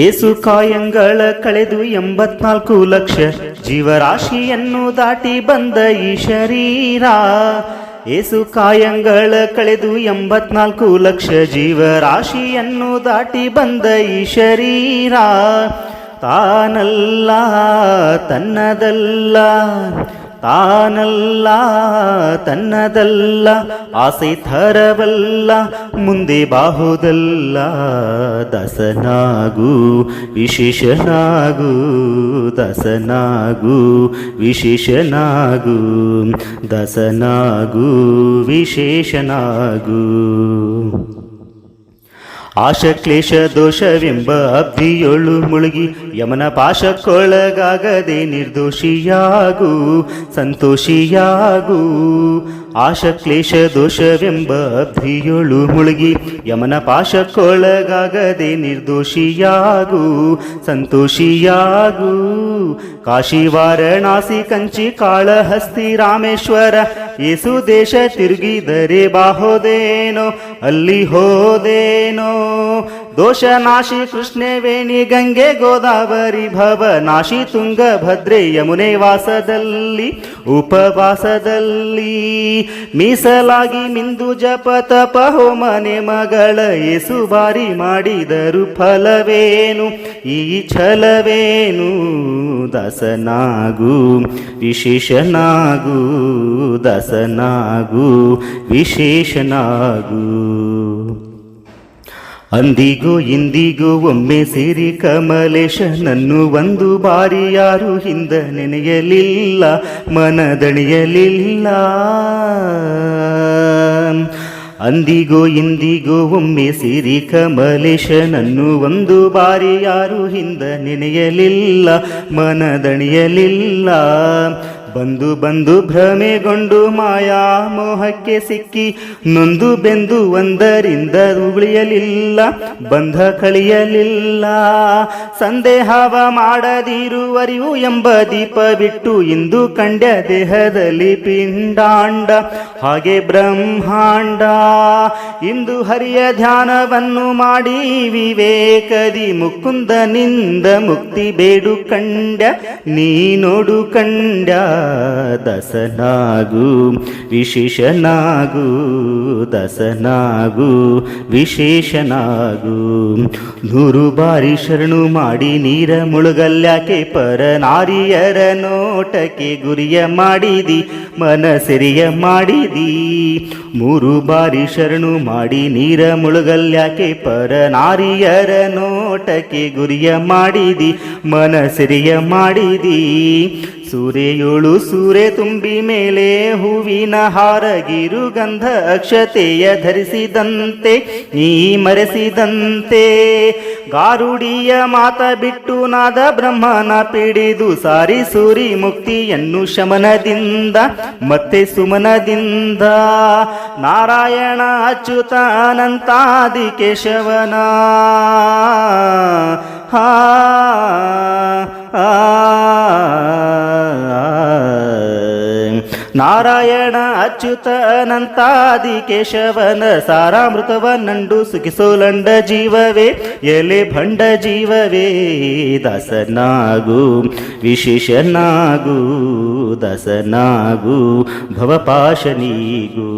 ಏಸು ಕಾಯಂಗಳ ಕಳೆದು 84 ಲಕ್ಷ ಜೀವರಾಶಿಯನ್ನು ದಾಟಿ ಬಂದ ಈ ಶರೀರ. ಏಸು ಕಾಯಂಗಳ ಕಳೆದು 84 ಲಕ್ಷ ಜೀವರಾಶಿಯನ್ನು ದಾಟಿ ಬಂದ ಈ ಶರೀರ. ತಾನಲ್ಲ ತನ್ನದಲ್ಲ, ತಾನಲ್ಲ ತನ್ನದಲ್ಲ, ಆಸೆ ಥರವಲ್ಲ, ಮುಂದೆ ಬಾಹುದಲ್ಲ. ದಾಸನಾಗು ವಿಶೇಷನಾಗು, ದಾಸನಾಗು ವಿಶೇಷನಾಗು, ದಾಸನಾಗು ವಿಶೇಷನಾಗು. ಆಶ ಕ್ಲೇಶ ದೋಷವೆಂಬ ಅಬ್ಧಿಯೊಳು ಮುಳುಗಿ ಯಮನ ಪಾಶಕ್ಕೊಳಗಾಗದೆ ನಿರ್ದೋಷಿಯಾಗು, ಸಂತೋಷಿಯಾಗು. ಆಶ ಕ್ಲೇಶ ದೋಷವೆಂಬ ಅಬ್ಧಿಯೊಳು ಮುಳುಗಿ ಯಮನ ಪಾಶಕ್ಕೊಳಗಾಗದೆ ನಿರ್ದೋಷಿಯಾಗು, ಸಂತೋಷಿಯಾಗು. ಕಾಶಿ ವಾರಣಾಸಿ ಕಂಚಿ ಕಾಳಹಸ್ತಿ ರಾಮೇಶ್ವರ ಏಸು ದೇಶ ತಿರುಗಿದರೆ ಬಾಹೋದೇನೋ, ಅಲ್ಲಿ ಹೋದೇನೋ. ದೋಷನಾಶಿ ಕೃಷ್ಣವೇಣಿ ಗಂಗೆ ಗೋದಾವರಿ ಭವನಾಶಿ ತುಂಗಭದ್ರೆ ಯಮುನೆ ವಾಸದಲ್ಲಿ ಉಪವಾಸದಲ್ಲಿ ಮೀಸಲಾಗಿ ಮಿಂದು ಜಪ ತಪ ಹೋಮನೆ ಮಗಳ ಏಸು ಬಾರಿ ಮಾಡಿದರು ಫಲವೇನು ಈ ಛಲವೇನು. ದಾಸನಾಗು ವಿಶೇಷನಾಗು, ದಾಸನಾಗು ವಿಶೇಷನಾಗು. ಅಂದಿಗೂ ಇಂದಿಗೂ ಒಮ್ಮೆ ಸೇರಿ ಕಮಲೇಶನನ್ನು ಒಂದು ಬಾರಿ ಯಾರು ಹಿಂದ ನೆನೆಯಲಿಲ್ಲ, ಮನದಣಿಯಲಿಲ್ಲ. ಅಂದಿಗೂ ಇಂದಿಗೂ ಒಮ್ಮೆ ಸೇರಿ ಕಮಲೇಶನನ್ನು ಒಂದು ಬಾರಿ ಯಾರು ಹಿಂದ ನೆನೆಯಲಿಲ್ಲ, ಮನದಣಿಯಲಿಲ್ಲ. ಬಂದು ಬಂದು ಭ್ರಮೆಗೊಂಡು ಮಾಯಾ ಮೋಹಕ್ಕೆ ಸಿಕ್ಕಿ ನೊಂದು ಬೆಂದು ಒಂದರಿಂದ ಉಳಿಯಲಿಲ್ಲ, ಬಂಧ ಕಳಿಯಲಿಲ್ಲ. ಸಂದೇಹವ ಮಾಡದಿರುವರಿವು ಎಂಬ ದೀಪ ಬಿಟ್ಟು ಇಂದು ಕಂಡ್ಯ ದೇಹದಲ್ಲಿ ಪಿಂಡಾಂಡ ಹಾಗೆ ಬ್ರಹ್ಮಾಂಡ. ಇಂದು ಹರಿಯ ಧ್ಯಾನವನ್ನು ಮಾಡಿ ವಿವೇಕದಿ ಮುಕುಂದನಿಂದ ಮುಕ್ತಿ ಬೇಡು ಕಂಡ್ಯ ನೀ ನೋಡು ಕಂಡ್ಯ. ದಾಸನಾಗು ವಿಶೇಷನಾಗು, ದಾಸನಾಗು ವಿಶೇಷನಾಗು. 100 ಬಾರಿ ಶರಣು ಮಾಡಿ ನೀರ ಮುಳುಗಲ್ಯಾಕೆ ಪರ ನಾರಿಯರ ನೋಟಕ್ಕೆ ಗುರಿಯ ಮಾಡಿದಿ, ಮನಸೆರಿಯ ಮಾಡಿದಿ. 3 ಬಾರಿ ಶರಣು ಮಾಡಿ ನೀರ ಮುಳುಗಲ್ಯಾಕೆ ಪರ ನಾರಿಯರ ನೋಟಕ್ಕೆ ಗುರಿಯ ಮಾಡಿದಿ, ಮನಸೆರಿಯ ಮಾಡಿದಿ. ಸೂರೆಯೋಳು ಸೂರೆ ತುಂಬಿ ಮೇಲೆ ಹೂವಿನ ಹಾರಗಿರು ಗಂಧ ಅಕ್ಷತೆಯ ಧರಿಸಿದಂತೆ ನೀ ಮರೆಸಿದಂತೆ. ಗಾರುಡಿಯ ಮಾತ ಬಿಟ್ಟು ನಾದ ಬ್ರಹ್ಮನ ಪಿಡಿದು ಸಾರಿ ಸೂರಿ ಮುಕ್ತಿಯನ್ನು ಶಮನದಿಂದ ಮತ್ತೆ ಸುಮನದಿಂದ. ನಾರಾಯಣ ಅಚ್ಯುತ ಅನಂತಾದಿ ಕೇಶವನ ನಾರಾಯಣ ಅಚ್ಯುತ ಅನಂತಾದಿ ಕೇಶವನ ಸಾರಾಮೃತವನ್ನಂಡು ಸುಖಿಸೋಲಂಡ ಜೀವವೇ ಎಲೆ ಭಂಡ ಜೀವವೇ. ದಾಸನಾಗು ವಿಶೇಷನಾಗು, ದಾಸನಾಗು ಭವಪಾಶನೀಗು.